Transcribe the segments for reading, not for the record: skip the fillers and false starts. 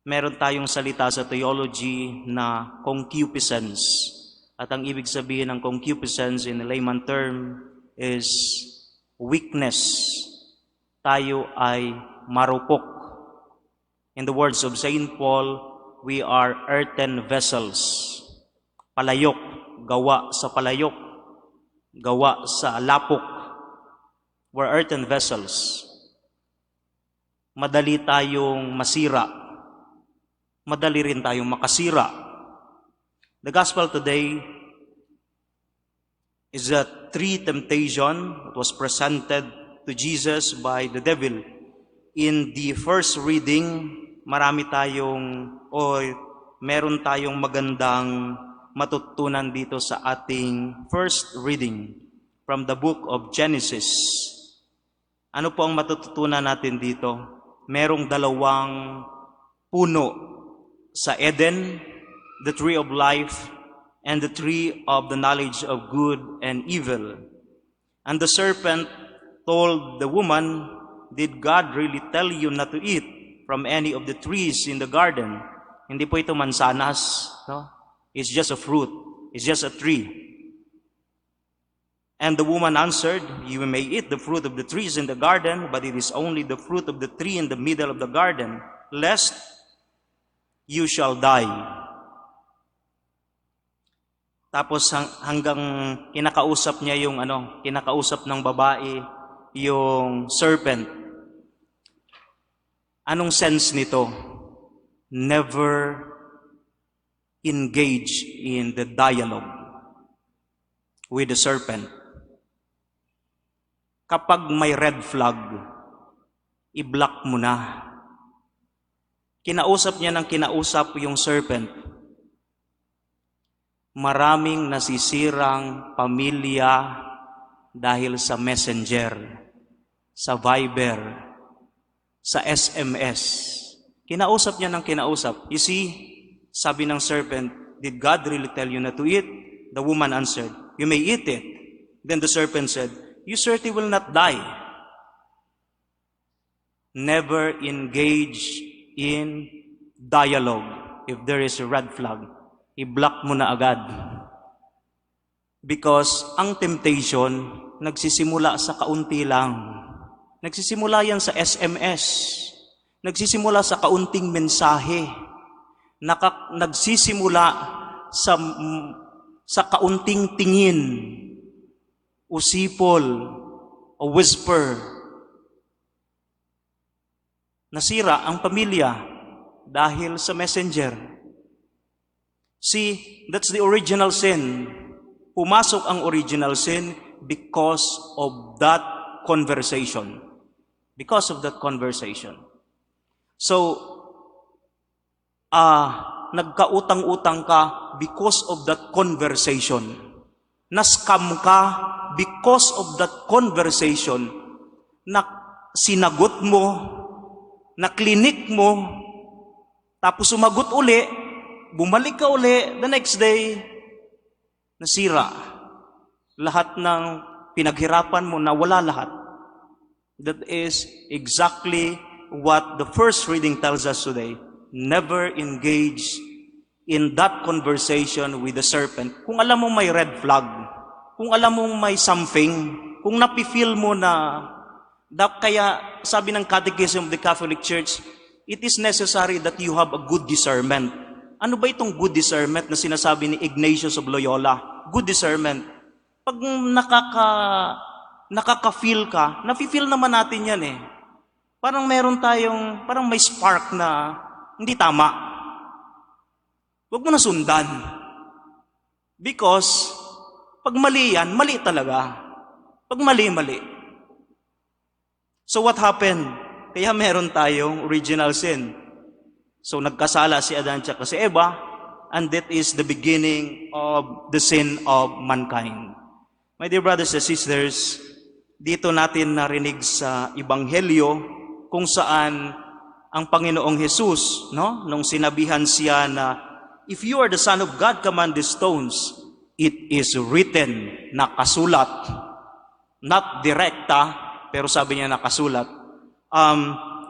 meron tayong salita sa theology na concupiscence. At ang ibig sabihin ng concupiscence in a layman term is weakness. Tayo ay marupok. In the words of Saint Paul, we are earthen vessels. Palayok, gawa sa palayok, gawa sa lapok. We're earthen vessels. Madali tayong masira. Madali rin tayong makasira. The gospel today is a three temptation that was presented to Jesus by the devil. In the first reading, meron tayong magandang matutunan dito sa ating first reading from the book of Genesis. Ano po ang matututunan natin dito? Merong dalawang puno sa Eden, the tree of life and the tree of the knowledge of good and evil. And the serpent told the woman, "Did God really tell you not to eat from any of the trees in the garden?" Hindi po ito mansanas, no? It's just a fruit. It's just a tree. And the woman answered, "You may eat the fruit of the trees in the garden, but it is only the fruit of the tree in the middle of the garden, lest you shall die." Tapos hanggang kinakausap niya kinakausap ng babae yung serpent. Anong sense nito? Never engage in the dialogue with the serpent. Kapag may red flag, i-block mo na. Kinausap niya ng kinausap yung serpent. Maraming nasisirang pamilya dahil sa messenger, sa Viber, sa SMS. Kinausap niya ng kinausap. You see, sabi ng serpent, "Did God really tell you not to eat?" The woman answered, "You may eat it." Then the serpent said, "You certainly will not die." Never engage in dialogue. If there is a red flag, i-block mo na agad. Because ang temptation, nagsisimula sa kaunti lang. Nagsisimula yan sa SMS. Nagsisimula sa kaunting mensahe. Nagsisimula sa kaunting tingin, usipol, o whisper. Nasira ang pamilya dahil sa messenger. See, that's the original sin. Pumasok ang original sin because of that conversation. Because of that conversation. So, nagkautang-utang ka because of that conversation. Na-scam ka because of that conversation. Na sinagot mo, na klinik mo, tapos sumagot uli, bumalik ka uli, the next day, nasira. Lahat ng pinaghirapan mo, nawala lahat. That is exactly what the first reading tells us today. Never engage in that conversation with the serpent. Kung alam mo may red flag, kung alam mo may something, kung napifeel mo na, kaya sabi ng Catechism of the Catholic Church, it is necessary that you have a good discernment. Ano ba itong good discernment na sinasabi ni Ignatius of Loyola? Good discernment. Pag nakaka-feel ka, nafe-feel naman natin yan eh. Parang parang may spark na hindi tama. Huwag mo na sundan. Because, pag mali yan, mali talaga. Pag mali, mali. So what happened? Kaya meron tayong original sin. So nagkasala si Adan at si Eva, and that is the beginning of the sin of mankind. My dear brothers and sisters, dito natin narinig sa Ebanghelyo kung saan ang Panginoong Jesus, nung sinabihan siya na, "If you are the Son of God, command the stones." It is written, nakasulat. Not direkta, pero sabi niya nakasulat.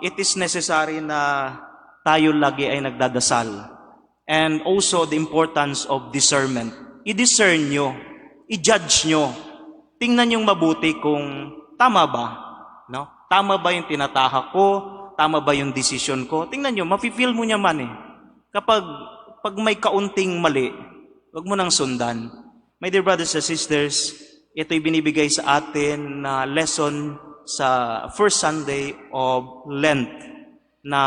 It is necessary na tayo lagi ay nagdadasal. And also the importance of discernment. I-discern nyo, i-judge nyo, tingnan yung mabuti kung tama ba, no? Tama ba yung tinatahak ko? Tama ba yung desisyon ko? Tingnan nyo, mafe-feel mo naman eh. Pag may kaunting mali, wag mo nang sundan. My dear brothers and sisters, ito'y binibigay sa atin na lesson sa first Sunday of Lent na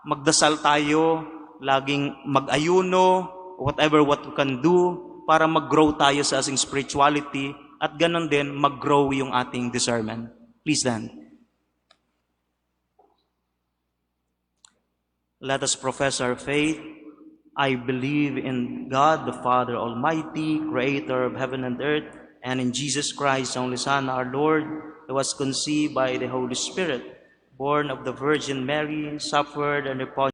magdasal tayo, laging mag-ayuno, whatever what we can do para mag-grow tayo sa ating spirituality at ganon din mag-grow yung ating discernment. Please stand. Let us profess our faith. I believe in God, the Father Almighty, creator of heaven and earth, and in Jesus Christ, only Son, our Lord, who was conceived by the Holy Spirit, born of the Virgin Mary, suffered under Pontius